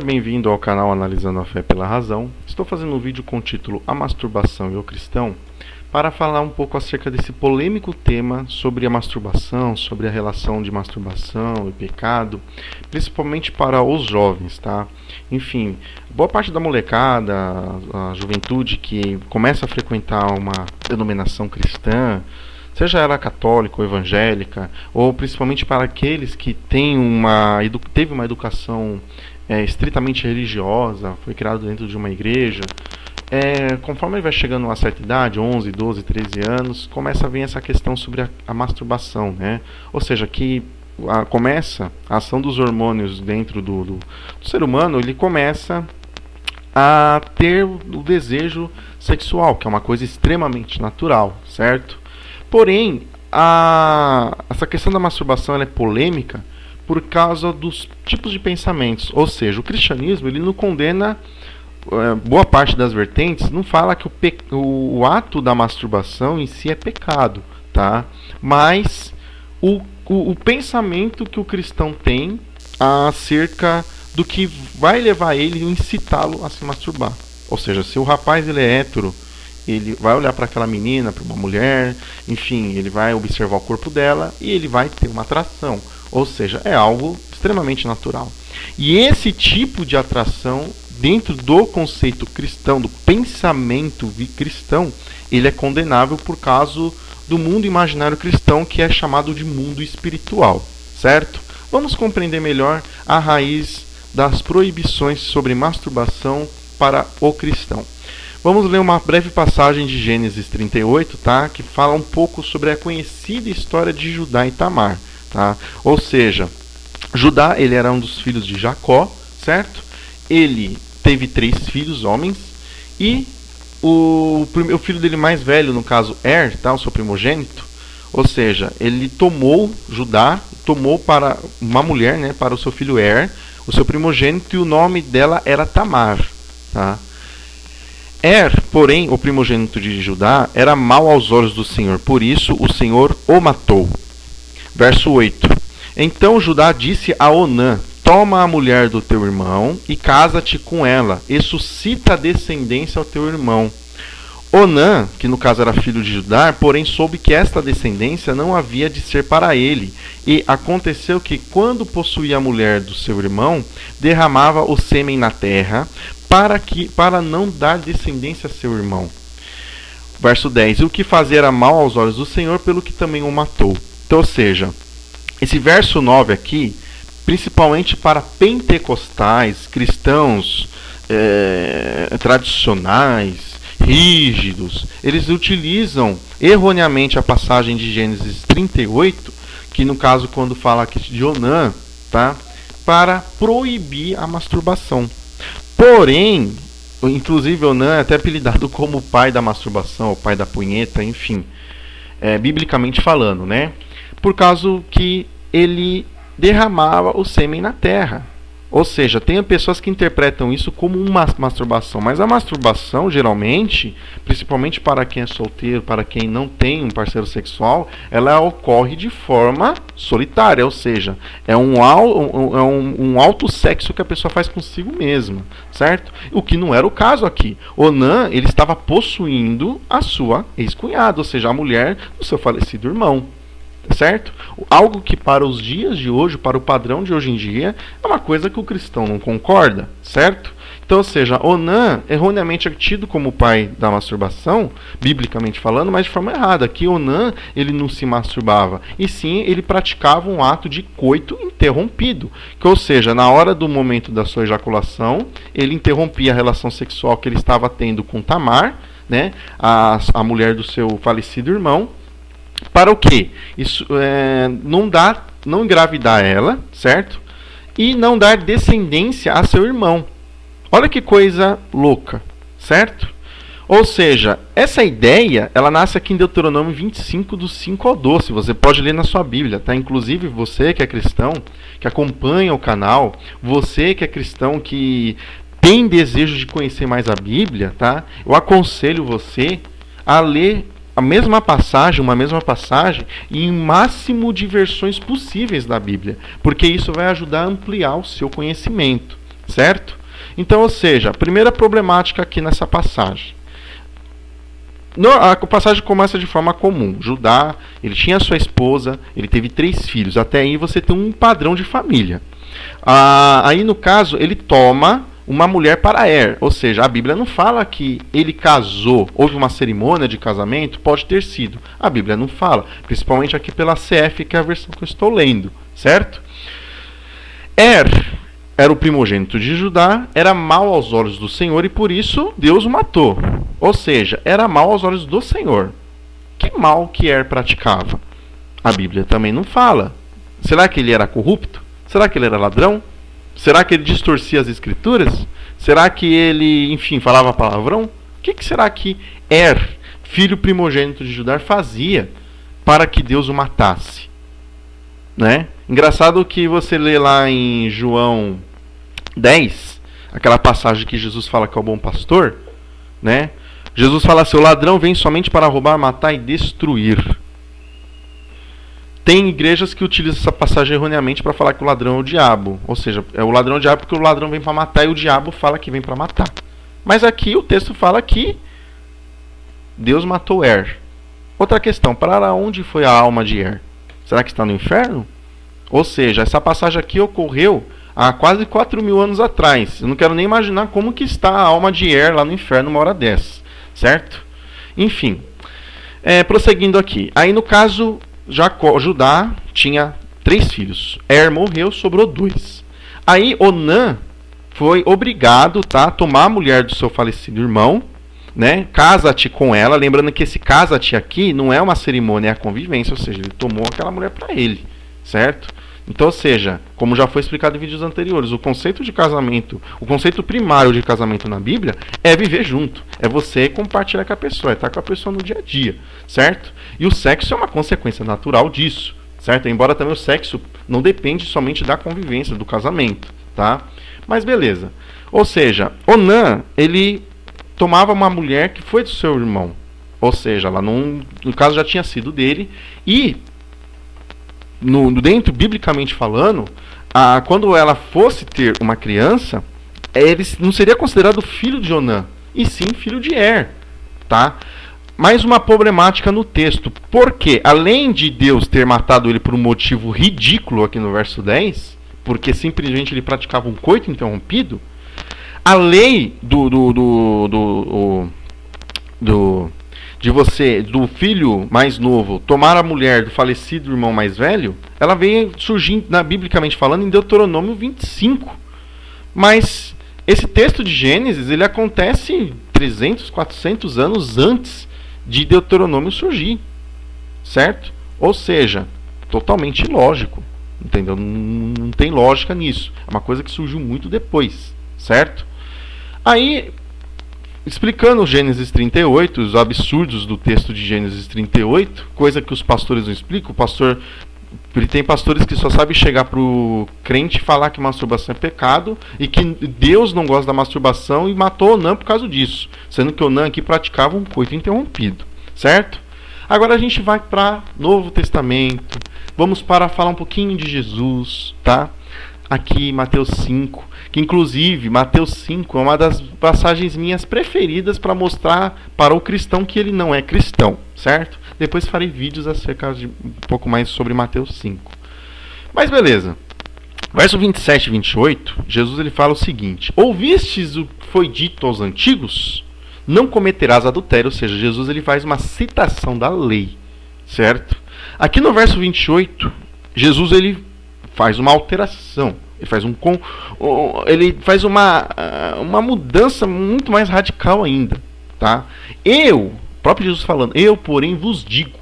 Bem-vindo ao canal Analisando a Fé pela Razão. Estou fazendo um vídeo com o título A Masturbação e o Cristão para falar um pouco acerca desse polêmico tema sobre a masturbação, sobre a relação de masturbação e pecado, principalmente para os jovens, tá? Enfim, boa parte da molecada, a juventude que começa a frequentar uma denominação cristã, seja ela católica ou evangélica, ou principalmente para aqueles que teve uma educação estritamente religiosa, foi criado dentro de uma igreja, conforme ele vai chegando a uma certa idade, 11, 12, 13 anos, começa a vir essa questão sobre a masturbação, né? Ou seja, que começa a ação dos hormônios dentro do ser humano, ele começa a ter o desejo sexual, que é uma coisa extremamente natural, certo? Porém, essa questão da masturbação ela é polêmica por causa dos tipos de pensamentos. Ou seja, o cristianismo ele não condena, boa parte das vertentes, não fala que o ato da masturbação em si é pecado, tá? Mas o pensamento que o cristão tem acerca do que vai levar ele e incitá-lo a se masturbar. Ou seja, se o rapaz ele é hétero, ele vai olhar para aquela menina, para uma mulher, enfim, ele vai observar o corpo dela e ele vai ter uma atração. Ou seja, é algo extremamente natural. E esse tipo de atração, dentro do conceito cristão, do pensamento cristão, ele é condenável por causa do mundo imaginário cristão, que é chamado de mundo espiritual, certo? Vamos compreender melhor a raiz das proibições sobre masturbação para o cristão. Vamos ler uma breve passagem de Gênesis 38, tá? Que fala um pouco sobre a conhecida história de Judá e Tamar, tá? Ou seja, Judá ele era um dos filhos de Jacó, certo? Ele teve 3 filhos homens e o filho dele mais velho, no caso tá? O seu primogênito, ou seja, ele Judá tomou para uma mulher, né? Para o seu filho o seu primogênito, e o nome dela era Tamar, tá? Porém, o primogênito de Judá, era mau aos olhos do Senhor, por isso o Senhor o matou. Verso 8. Então Judá disse a Onã: toma a mulher do teu irmão e casa-te com ela, e suscita descendência ao teu irmão. Onã, que no caso era filho de Judá, porém soube que esta descendência não havia de ser para ele. E aconteceu que, quando possuía a mulher do seu irmão, derramava o sêmen na terra, para não dar descendência a seu irmão. Verso 10. E o que fazia era mal aos olhos do Senhor, pelo que também o matou. Então, ou seja, esse verso 9 aqui, principalmente para pentecostais, cristãos tradicionais, rígidos, eles utilizam erroneamente a passagem de Gênesis 38, que no caso quando fala aqui de Onã, tá? Para proibir a masturbação. Porém, inclusive Onã é até apelidado como o pai da masturbação, o pai da punheta, enfim, biblicamente falando, né? Por causa que ele derramava o sêmen na terra. Ou seja, tem pessoas que interpretam isso como uma masturbação, mas a masturbação, geralmente, principalmente para quem é solteiro, para quem não tem um parceiro sexual, ela ocorre de forma solitária, ou seja, é um autossexo que a pessoa faz consigo mesma, certo? O que não era o caso aqui. Onã, ele estava possuindo a sua ex-cunhada, ou seja, a mulher do seu falecido irmão. Certo? Algo que para os dias de hoje, para o padrão de hoje em dia, é uma coisa que o cristão não concorda, certo? Então, ou seja, Onã erroneamente é tido como o pai da masturbação, biblicamente falando, mas de forma errada. Aqui Onã, ele não se masturbava, e sim ele praticava um ato de coito interrompido, que, ou seja, na hora do momento da sua ejaculação, ele interrompia a relação sexual que ele estava tendo com Tamar, né, a mulher do seu falecido irmão. Para o quê? Isso não engravidar ela, certo? E não dar descendência a seu irmão. Olha que coisa louca, certo? Ou seja, essa ideia, ela nasce aqui em Deuteronômio 25, do 5 ao 12. Você pode ler na sua Bíblia, tá? Inclusive você que é cristão, que acompanha o canal, você que é cristão, que tem desejo de conhecer mais a Bíblia, tá? Eu aconselho você a ler uma mesma passagem em máximo de versões possíveis da Bíblia, porque isso vai ajudar a ampliar o seu conhecimento, certo? Então, ou seja, a primeira problemática aqui nessa passagem. A passagem começa de forma comum. Judá, ele tinha sua esposa, ele teve 3 filhos. Até aí você tem um padrão de família. Aí, no caso, ele toma uma mulher para ou seja, a Bíblia não fala que ele casou, houve uma cerimônia de casamento, pode ter sido. A Bíblia não fala, principalmente aqui pela CF, que é a versão que eu estou lendo, certo? Era o primogênito de Judá, era mau aos olhos do Senhor e por isso Deus o matou. Ou seja, era mau aos olhos do Senhor. Que mal que praticava? A Bíblia também não fala. Será que ele era corrupto? Será que ele era ladrão? Será que ele distorcia as escrituras? Será que ele, enfim, falava palavrão? O que será que filho primogênito de Judá, fazia para que Deus o matasse? Né? Engraçado que você lê lá em João 10, aquela passagem que Jesus fala que é o bom pastor, né? Jesus fala assim: o ladrão vem somente para roubar, matar e destruir. Tem igrejas que utilizam essa passagem erroneamente para falar que o ladrão é o diabo. Ou seja, é o ladrão é o diabo porque o ladrão vem para matar e o diabo fala que vem para matar. Mas aqui o texto fala que Deus matou Outra questão, para onde foi a alma de Será que está no inferno? Ou seja, essa passagem aqui ocorreu há quase 4.000 anos atrás. Eu não quero nem imaginar como que está a alma de lá no inferno uma hora dessa. Certo? Enfim, prosseguindo aqui. Aí no caso, Judá tinha 3 filhos. Morreu, sobrou 2. Aí Onã foi obrigado, a tomar a mulher do seu falecido irmão, né? Casa-te com ela. Lembrando que esse casa-te aqui não é uma cerimônia, é a convivência. Ou seja, ele tomou aquela mulher para ele. Certo? Então, ou seja, como já foi explicado em vídeos anteriores, o conceito de casamento, o conceito primário de casamento na Bíblia é viver junto. É você compartilhar com a pessoa, é estar com a pessoa no dia a dia, certo? E o sexo é uma consequência natural disso, certo? Embora também o sexo não depende somente da convivência, do casamento, tá? Mas beleza. Ou seja, Onã, ele tomava uma mulher que foi do seu irmão. Ou seja, ela não, no caso já tinha sido dele e dentro, biblicamente falando, quando ela fosse ter uma criança, ele não seria considerado filho de Onã, e sim filho de tá? Mais uma problemática no texto, porque além de Deus ter matado ele por um motivo ridículo aqui no verso 10, porque simplesmente ele praticava um coito interrompido, a lei do filho mais novo tomar a mulher do falecido irmão mais velho, ela veio surgindo, biblicamente falando, em Deuteronômio 25. Mas esse texto de Gênesis, ele acontece 300, 400 anos antes de Deuteronômio surgir, certo? Ou seja, totalmente ilógico, entendeu? Não tem lógica nisso. É uma coisa que surgiu muito depois, certo? Aí, explicando Gênesis 38, os absurdos do texto de Gênesis 38, coisa que os pastores não explicam. Tem pastores que só sabem chegar pro crente e falar que masturbação é pecado e que Deus não gosta da masturbação e matou Onã por causa disso, sendo que Onã aqui praticava um coito interrompido, certo? Agora a gente vai para Novo Testamento, vamos falar um pouquinho de Jesus, tá? Aqui Mateus 5, que inclusive Mateus 5 é uma das passagens minhas preferidas para mostrar para o cristão que ele não é cristão, certo? Depois farei vídeos acerca de um pouco mais sobre Mateus 5. Mas beleza. Verso 27 e 28, Jesus ele fala o seguinte: ouvistes o que foi dito aos antigos? Não cometerás adultério. Ou seja, Jesus ele faz uma citação da lei, certo? Aqui no verso 28, Jesus ele faz uma alteração. Ele faz uma mudança muito mais radical ainda, tá? Próprio Jesus falando: eu, porém, vos digo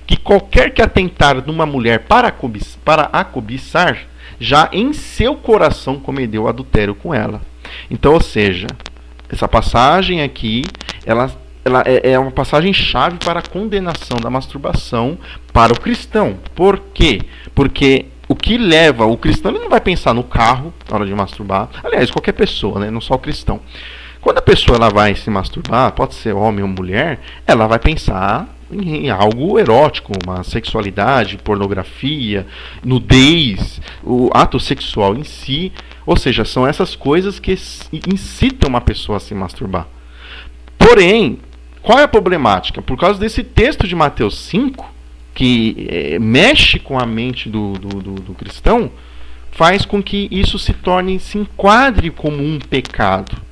que qualquer que atentar numa mulher para a cobiçar, já em seu coração cometeu adultério com ela. Então, ou seja, essa passagem aqui, ela é uma passagem chave para a condenação da masturbação para o cristão. Por quê? Porque o que leva o cristão, ele não vai pensar no carro na hora de masturbar. Aliás, qualquer pessoa, né? Não só o cristão. Quando a pessoa ela vai se masturbar, pode ser homem ou mulher, ela vai pensar em algo erótico, uma sexualidade, pornografia, nudez, o ato sexual em si. Ou seja, são essas coisas que incitam uma pessoa a se masturbar. Porém, qual é a problemática? Por causa desse texto de Mateus 5, que mexe com a mente do cristão, faz com que isso se enquadre como um pecado.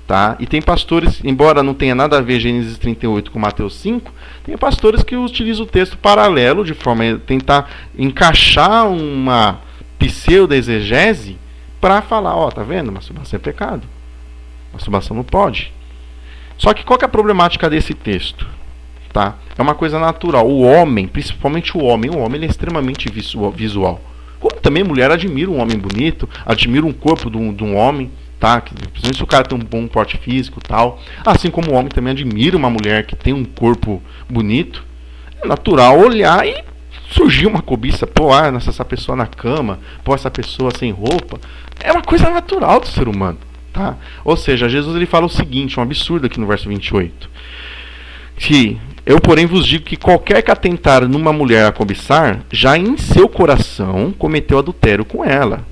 Tá? E tem pastores, embora não tenha nada a ver Gênesis 38 com Mateus 5, tem pastores que utilizam o texto paralelo de forma a tentar encaixar uma pseudo-exegese para falar, ó, tá vendo? Masturbação é pecado. Masturbação não pode. Só que qual que é a problemática desse texto? Tá? É uma coisa natural. O homem, principalmente o homem ele é extremamente visual. Como também mulher admira um homem bonito, admira um corpo de um homem, tá? Principalmente se o cara tem um bom porte físico e tal. Assim como o homem também admira uma mulher que tem um corpo bonito. É natural olhar e surgir uma cobiça. Pô, essa pessoa na cama, pô, essa pessoa sem roupa. É uma coisa natural do ser humano. Tá? Ou seja, Jesus ele fala o seguinte, um absurdo aqui no verso 28. Que eu, porém, vos digo que qualquer que atentar numa mulher a cobiçar, já em seu coração cometeu adultério com ela.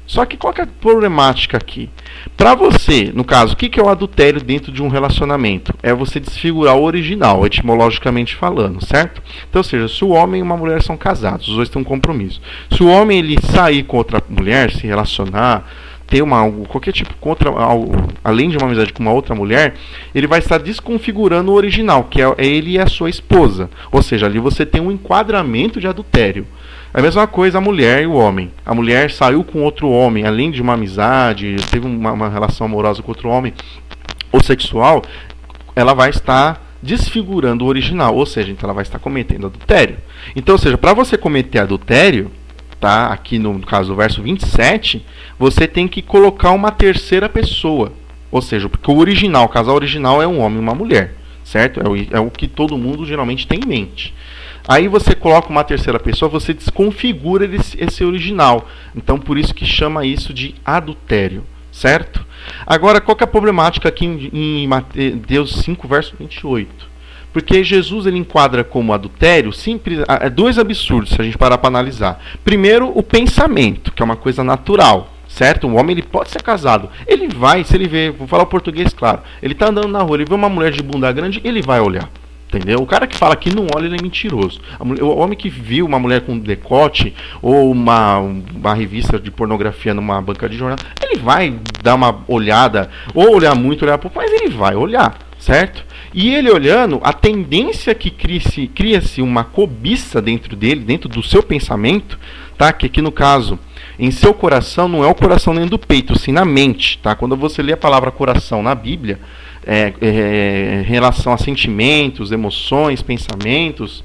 Só que qual que é a problemática aqui? Para você, no caso, o que é o adultério dentro de um relacionamento? É você desfigurar o original, etimologicamente falando, certo? Então, ou seja, se o homem e uma mulher são casados, os dois têm um compromisso. Se o homem ele sair com outra mulher, se relacionar, ter qualquer tipo contra além de uma amizade com uma outra mulher, ele vai estar desconfigurando o original, que é ele e a sua esposa. Ou seja, ali você tem um enquadramento de adultério. É a mesma coisa a mulher e o homem. A mulher saiu com outro homem, além de uma amizade, teve uma relação amorosa com outro homem, ou sexual, ela vai estar desfigurando o original, ou seja, então ela vai estar cometendo adultério. Então, ou seja, para você cometer adultério, tá? Aqui no caso do verso 27, você tem que colocar uma terceira pessoa. Ou seja, porque o casal original é um homem e uma mulher, certo? É o que todo mundo geralmente tem em mente. Aí você coloca uma terceira pessoa, você desconfigura esse original. Então por isso que chama isso de adultério, certo? Agora, qual que é a problemática aqui em Mateus 5, verso 28? Porque Jesus ele enquadra como adultério simples, dois absurdos, se a gente parar para analisar. Primeiro, o pensamento, que é uma coisa natural, certo? O homem ele pode ser casado. Ele vai, se ele vê, vou falar o português claro, ele está andando na rua, ele vê uma mulher de bunda grande, ele vai olhar. Entendeu? O cara que fala que não olha, ele é mentiroso. O homem que viu uma mulher com decote ou uma revista de pornografia numa banca de jornal, ele vai dar uma olhada, ou olhar muito, olhar pouco, mas ele vai olhar, certo? E ele olhando, a tendência que cria-se uma cobiça dentro dele, dentro do seu pensamento, tá? Que aqui no caso, em seu coração, não é o coração nem do peito, sim na mente, tá? Quando você lê a palavra coração na Bíblia, em relação a sentimentos, emoções, pensamentos,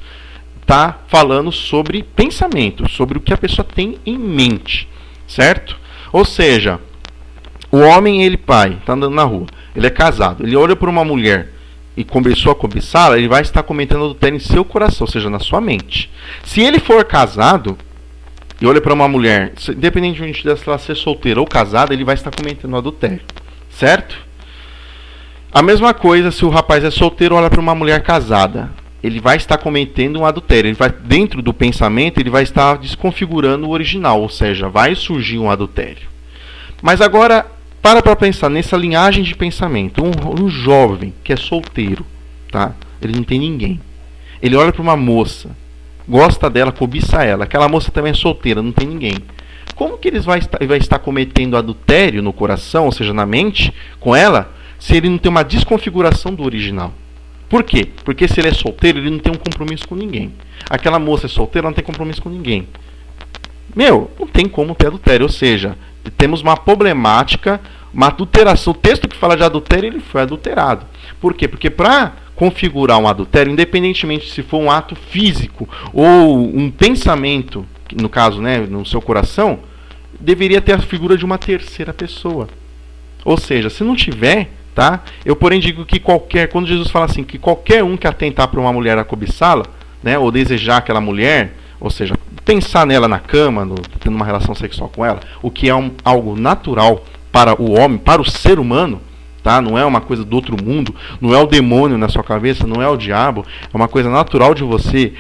tá falando sobre pensamento, sobre o que a pessoa tem em mente, certo? Ou seja, o homem, ele pai, tá andando na rua, ele é casado, ele olha para uma mulher e começou a cobiçá-la, ele vai estar cometendo adultério em seu coração, ou seja, na sua mente. Se ele for casado e olha para uma mulher, independentemente de ela ser solteira ou casada, ele vai estar cometendo adultério, certo? A mesma coisa se o rapaz é solteiro e olha para uma mulher casada. Ele vai estar cometendo um adultério. Ele vai, dentro do pensamento, ele vai estar desconfigurando o original, ou seja, vai surgir um adultério. Mas agora, para pensar nessa linhagem de pensamento. Um jovem que é solteiro, tá? Ele não tem ninguém. Ele olha para uma moça, gosta dela, cobiça ela. Aquela moça também é solteira, não tem ninguém. Como que ele vai estar cometendo adultério no coração, ou seja, na mente, com ela, se ele não tem uma desconfiguração do original? Por quê? Porque se ele é solteiro, ele não tem um compromisso com ninguém. Aquela moça é solteira, não tem compromisso com ninguém. Não tem como ter adultério. Ou seja, temos uma problemática, uma adulteração. O texto que fala de adultério, ele foi adulterado. Por quê? Porque para configurar um adultério, independentemente se for um ato físico ou um pensamento, no caso, né, no seu coração, deveria ter a figura de uma terceira pessoa. Ou seja, se não tiver, tá? Eu, porém, digo que quando Jesus fala assim, que qualquer um que atentar para uma mulher a cobiçá-la, né, ou desejar aquela mulher, ou seja, pensar nela na cama, tendo uma relação sexual com ela, o que é algo natural para o homem, para o ser humano, tá? Não é uma coisa do outro mundo, não é o demônio na sua cabeça, não é o diabo, é uma coisa natural de você.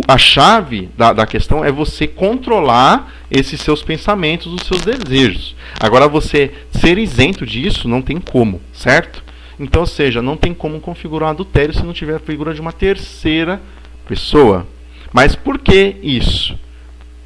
A chave da questão é você controlar esses seus pensamentos, os seus desejos. Agora, você ser isento disso não tem como, certo? Então, ou seja, não tem como configurar um adultério se não tiver a figura de uma terceira pessoa. Mas por que isso?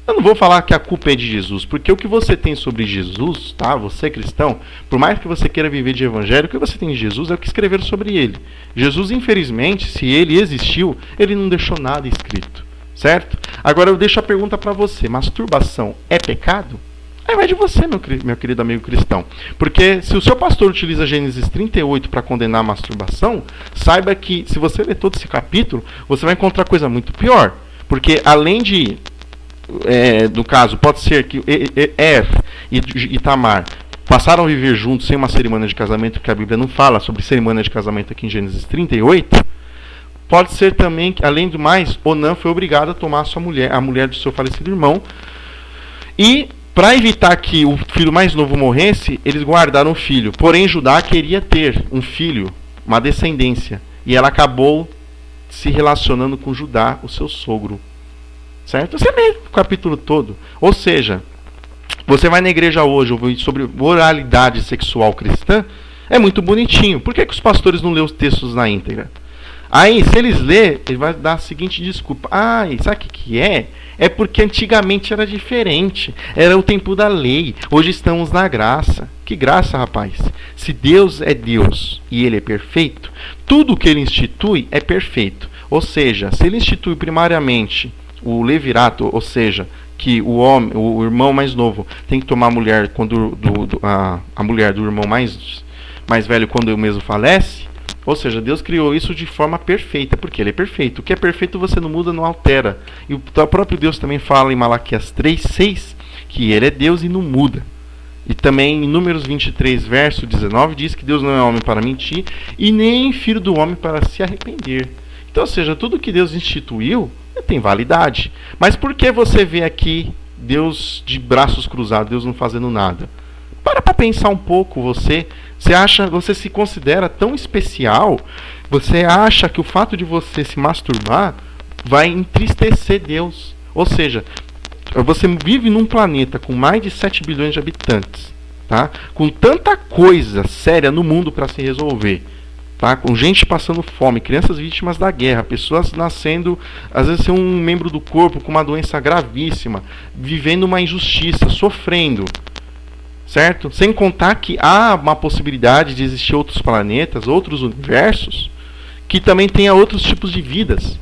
Eu não vou falar que a culpa é de Jesus, porque o que você tem sobre Jesus, tá? Você cristão, por mais que você queira viver de evangelho, o que você tem de Jesus é o que escreveram sobre ele. Jesus, infelizmente, se ele existiu, ele não deixou nada escrito, certo? Agora eu deixo a pergunta para você: masturbação é pecado? Aí vai de você, meu querido amigo cristão. Porque se o seu pastor utiliza Gênesis 38 para condenar a masturbação, saiba que se você ler todo esse capítulo, você vai encontrar coisa muito pior. Porque além de... no caso, pode ser que e Tamar passaram a viver juntos sem uma cerimônia de casamento, que a Bíblia não fala sobre cerimônia de casamento aqui em Gênesis 38. Pode ser também que, além do mais, Onã foi obrigado a tomar a mulher do seu falecido irmão. E, para evitar que o filho mais novo morresse, eles guardaram o filho. Porém, Judá queria ter um filho, uma descendência. E ela acabou se relacionando com Judá, o seu sogro. Certo? Você lê o capítulo todo. Ou seja, você vai na igreja hoje ouvir sobre moralidade sexual cristã, é muito bonitinho. Por que os pastores não lêem os textos na íntegra? Aí, se eles lerem, ele vai dar a seguinte desculpa: sabe o que é? É porque antigamente era diferente. Era o tempo da lei. Hoje estamos na graça. Que graça, rapaz? Se Deus é Deus e Ele é perfeito, tudo que Ele institui é perfeito. Ou seja, se Ele institui primariamente o levirato, ou seja, que o irmão mais novo tem que tomar a mulher quando a mulher do irmão mais velho quando o mesmo falece. Ou seja, Deus criou isso de forma perfeita, porque Ele é perfeito. O que é perfeito você não muda, não altera. E o próprio Deus também fala em Malaquias 3:6 que Ele é Deus e não muda. E também em Números 23, verso 19, diz que Deus não é homem para mentir e nem filho do homem para se arrepender. Então, ou seja, tudo que Deus instituiu tem validade. Mas por que você vê aqui Deus de braços cruzados, Deus não fazendo nada? Para pensar um pouco, você se considera tão especial, você acha que o fato de você se masturbar vai entristecer Deus. Ou seja, você vive num planeta com mais de 7 bilhões de habitantes, tá? Com tanta coisa séria no mundo para se resolver, tá? Com gente passando fome, crianças vítimas da guerra, pessoas nascendo, às vezes sem um membro do corpo, com uma doença gravíssima, vivendo uma injustiça, sofrendo. Certo? Sem contar que há uma possibilidade de existir outros planetas, outros universos, que também tenha outros tipos de vidas.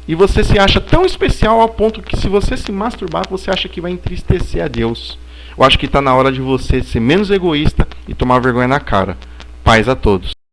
E você se acha tão especial ao ponto que, se você se masturbar, você acha que vai entristecer a Deus. Eu acho que está na hora de você ser menos egoísta e tomar vergonha na cara. Paz a todos.